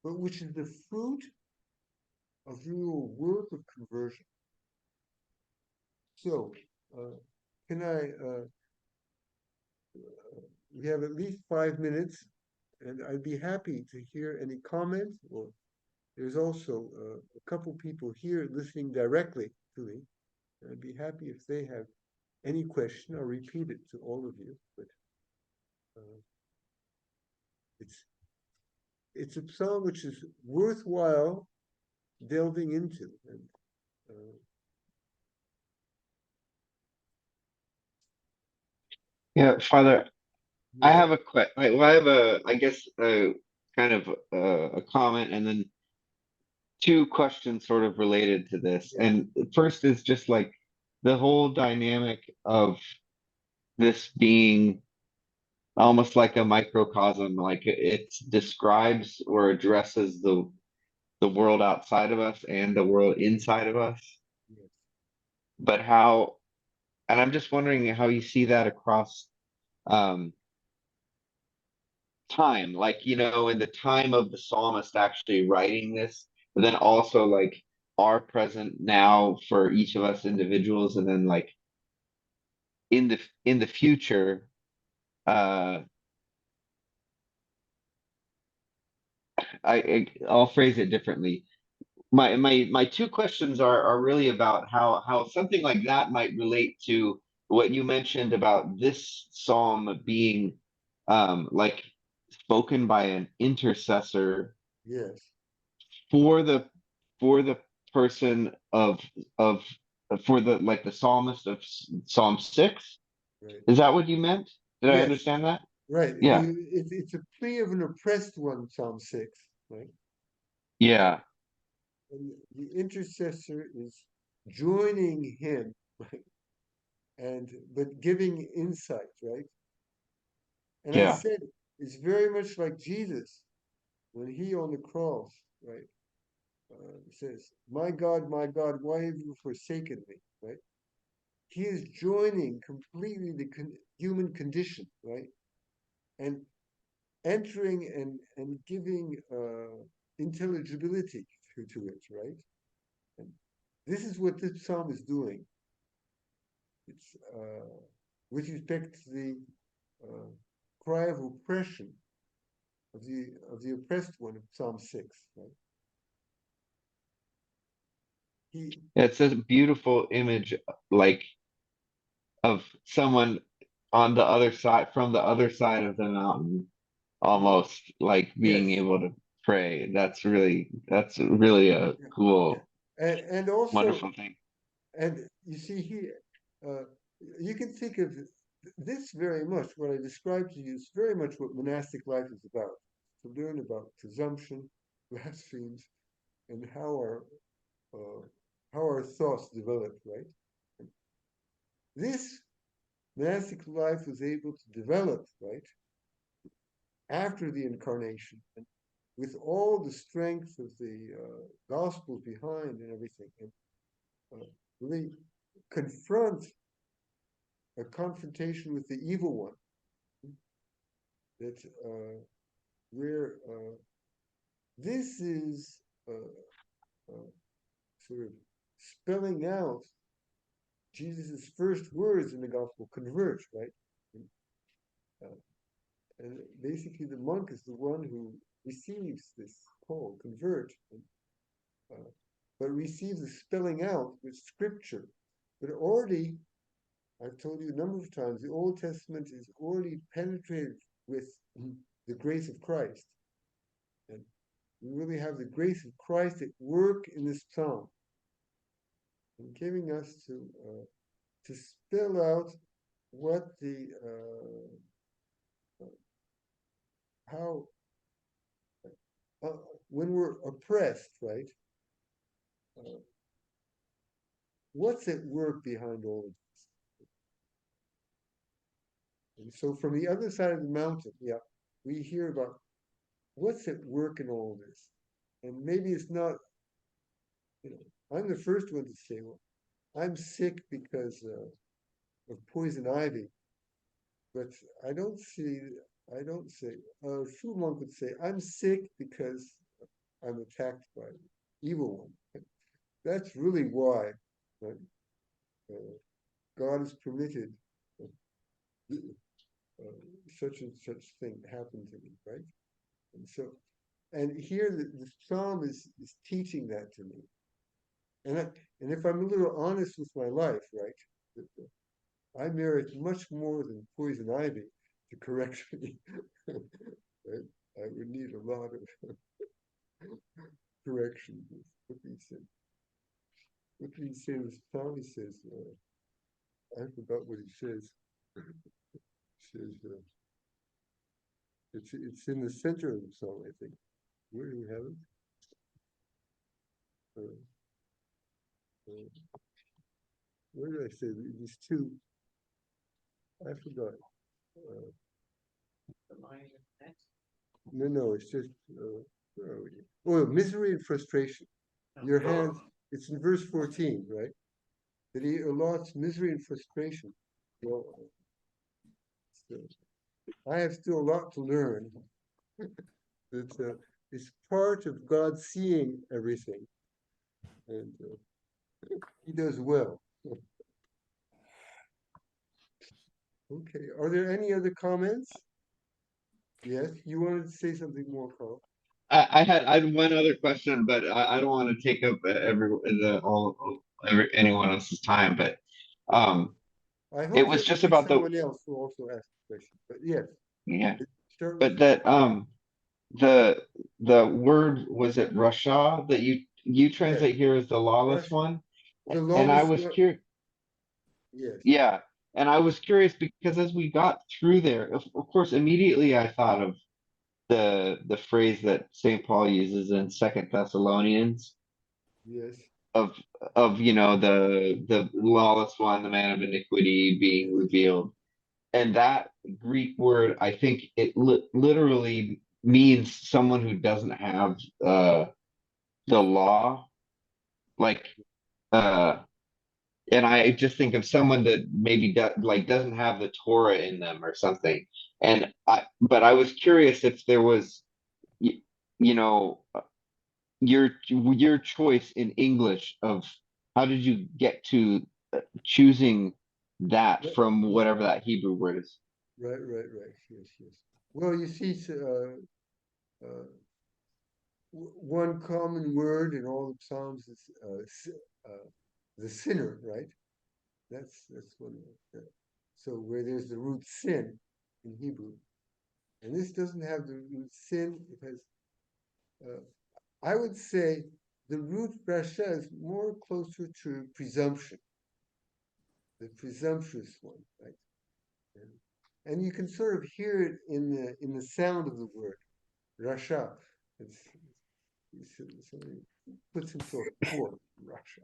but which is the fruit of your work of conversion. So, uh, can I? We have at least 5 minutes, and I'd be happy to hear any comments. Or there's also a couple people here listening directly to me. And I'd be happy if they have any question. I'll repeat it to all of you. But uh, it's it's a psalm which is worthwhile delving into. And uh, Yeah, Father, I yeah, have a well, I have a, I guess, kind of a comment, and then two questions sort of related to this. yeah, And first is just like the whole dynamic of this being almost like a microcosm, like it describes or addresses the world outside of us and the world inside of us. yes, But how, and I'm just wondering how you see that across um time, like, in the time of the psalmist actually writing this, but then also like our present now for each of us individuals, and then like in the future. uh I'll phrase it differently. My two questions are really about how something like that might relate to what you mentioned about this psalm being like spoken by an intercessor yes, for the person of for the like the psalmist of Psalm 6. right, Is that what you meant? Did I yes, understand that? right. Yeah. It's a plea of an oppressed one, Psalm 6, right? Yeah. And the intercessor is joining him, right? And but giving insight, right? And I Yeah. said it's very much like Jesus when he on the cross, right, says, my God, why have you forsaken me?" Right? He is joining completely the human condition, right, and entering and giving intelligibility to it, right? And this is what this psalm is doing. It's with respect to the uh, cry of oppression of the oppressed one of Psalm 6, right? He, It's a beautiful image, like of someone on the other side, from the other side of the mountain, almost like being yes, able to pray. That's really a yeah, yeah, cool, and also, wonderful thing. and you see here, uh, you can think of this very much. What I described to you is very much what monastic life is about. To learn about presumption, blasphemies, and uh, how our thoughts develop, right? And this monastic life was able to develop, right, after the incarnation, and with all the strength of the gospels behind and everything, and really confront a confrontation with the evil one that where this is uh, sort of spelling out Jesus' first words in the gospel, convert, right? And, uh, and basically, the monk is the one who receives this call, convert, and, uh, but receives the spelling out with scripture. But already, I've told you a number of times, the Old Testament is already penetrated with the grace of Christ. And we really have the grace of Christ at work in this psalm, and giving us to spell out what the how uh, when we're oppressed, right? Uh, what's at work behind all of this? And so, from the other side of the mountain, yeah, we hear about what's at work in all of this. And maybe it's not, I'm the first one to say, well, I'm sick because of poison ivy, but I don't see, I don't say, true monk would say, I'm sick because I'm attacked by evil one. That's really why, right? God has permitted uh, such and such thing happen to me, right? And so, and here the psalm is teaching that to me. And and if I'm a little honest with my life, right, I merit much more than poison ivy to correct me. Right? I would need a lot of correction. What did he say? What did he say in this psalm? He says, I forgot what he says. He says, it's in the center of the psalm, I think. Where do we have it? Uh, uh, where did I say these two? I forgot. Uh, no, it's just where are we? Oh, misery and frustration. Your hands. It's in verse 14, right? That he allots misery and frustration. Well, so I have still a lot to learn. That it's part of God seeing everything, and he does well. Okay. Are there any other comments? Yes, you wanted to say something more, Carl. I had one other question, but I don't want to take up anyone else's time. But um, I it hope was there will just be about the someone else who also asks a question. But yes, yeah, start with but you. that the word, was it Rasha, that you Yes, translate here as the lawless Russia, one, the and I lawless was one. curious. Yes, Yeah, and I was curious because as we got through there, of course, immediately I thought of the phrase that Saint Paul uses in Second Thessalonians yes, of the lawless one, the man of iniquity being revealed. And that Greek word, I think it literally means someone who doesn't have the law, like uh and I just think of someone that maybe doesn't have the Torah in them or something. But I was curious if there was, you, you know, your choice in English of how did you get to choosing that right, from yeah, whatever that Hebrew word is. right. Yes, yes. Well, you see, one common word in all the Psalms is the sinner, right? That's one. So where there's the root sin in Hebrew, and this doesn't have the root sin. It has. Uh, I would say the root rasha is more closer to presumption, the presumptuous one, right? And, and you can sort of hear it in the sound of the word rasha. It's, somebody puts himself forth, rasha,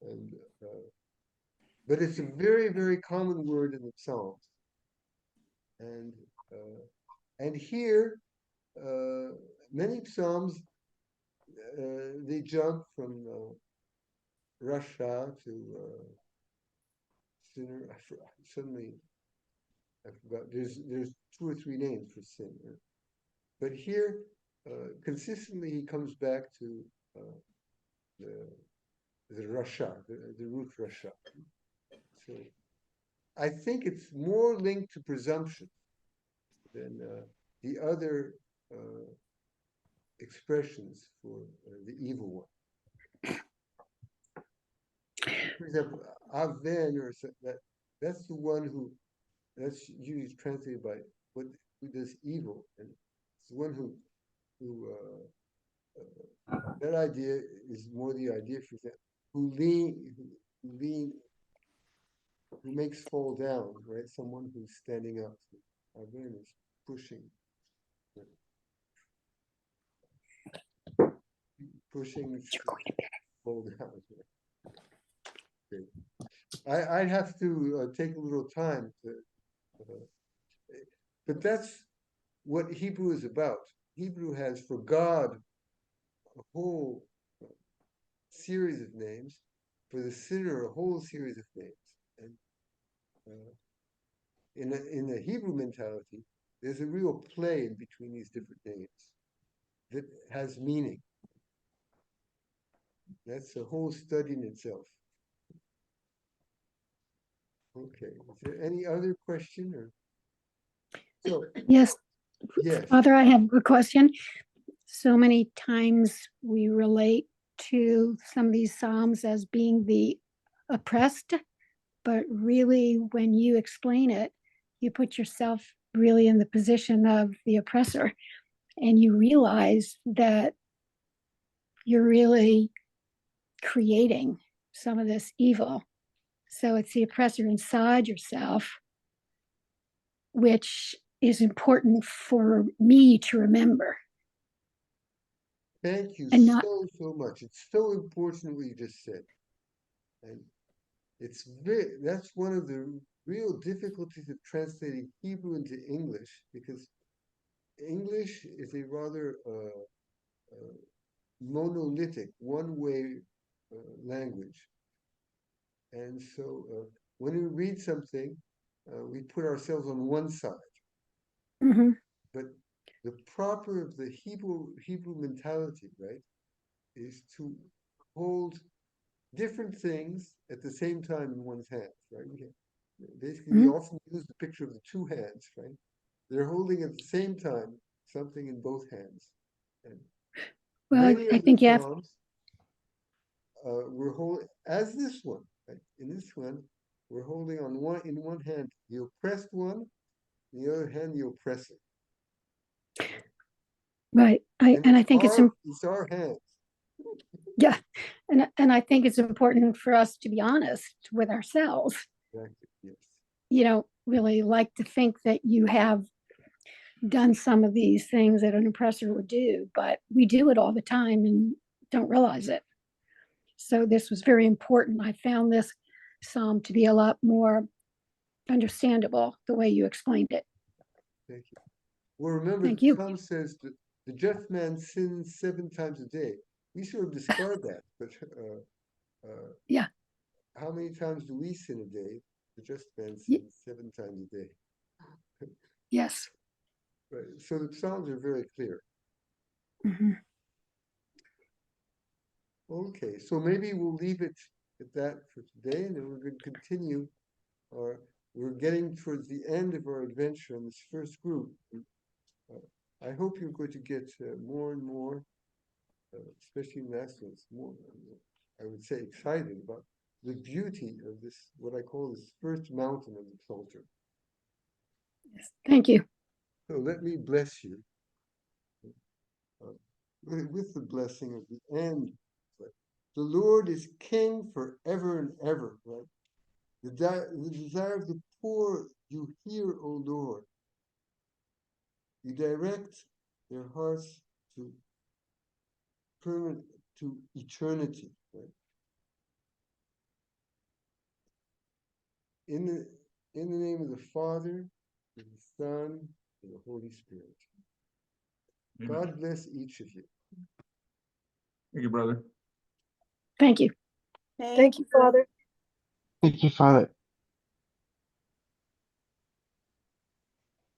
and but it's a very common word in the Psalms, and uh, and here many Psalms they jump from rasha to sinner. Suddenly I forgot. There's two or three names for sin, right? But here consistently he comes back to uh, the rasha, the root rasha. So I think it's more linked to presumption than the other uh, expressions for the evil one. For example, Aven or that's the one who that's usually translated by what who does evil, and it's the one who that idea is more the idea for example who lean who makes fall down, right? Someone who's standing up. Aven is pushing, pushing fall down. Okay. I'd have to take a little time to, uh, but that's what Hebrew is about. Hebrew has for God a whole series of names. for the sinner a whole series of names. And in the Hebrew mentality, there's a real play in between these different names that has meaning. That's a whole study in itself. Okay. Is there any other question? Or so Yes, yes. Father, I have a question. So many times we relate to some of these Psalms as being the oppressed, but really, when you explain it, you put yourself really in the position of the oppressor, and you realize that you're really creating some of this evil. So it's the oppressor inside yourself, which is important for me to remember. Thank you And not, so much. It's so important what you just said. And that's one of the real difficulties of translating Hebrew into English, because English is a rather monolithic, one-way language. And so when we read something, we put ourselves on one side. mhm, But the proper of the Hebrew mentality, right, is to hold different things at the same time in one's hands, right? Basically, we mhm. often use the picture of the two hands, right? They're holding at the same time something in both hands. And Well, many I of the think you have, Psalms we're holding, as this one, right? In this one, we're holding on in one hand the oppressed one, in the other hand the oppressor. right. And And I think it's our hands. yeah, and I think it's important for us to be honest with ourselves. Exactly. Yes. You don't really like to think that you have done some of these things that an oppressor would do, but we do it all the time and don't realize it. So this was very important. I found this psalm to be a lot more understandable the way you explained it. Thank you. Well, remember, Thank the you. Psalm says that the just man sins 7 times a day. We sort of discard that, but Yeah. how many times do we sin a day? The just man Y- sins 7 times a day. yes. Right. So the Psalms are very clear. Mhm. Okay, so maybe we'll leave it at that for today, and then we're going to continue. We're getting towards the end of our adventure in this first group. I hope you're going to get more and more, especially in last ones, more, I would say, excited about the beauty of this, what I call this first mountain of the Psalter. Yes. Thank you. So let me bless you with the blessing of the end. The Lord is King forever and ever, right? The desire of the poor you hear, O Lord. You direct their hearts to to eternity, right? In the name of the Father, and the Son, and the Holy Spirit. Amen. God bless each of you. Thank you, brother. Thank you. Thank you, Father. Thank you, Father.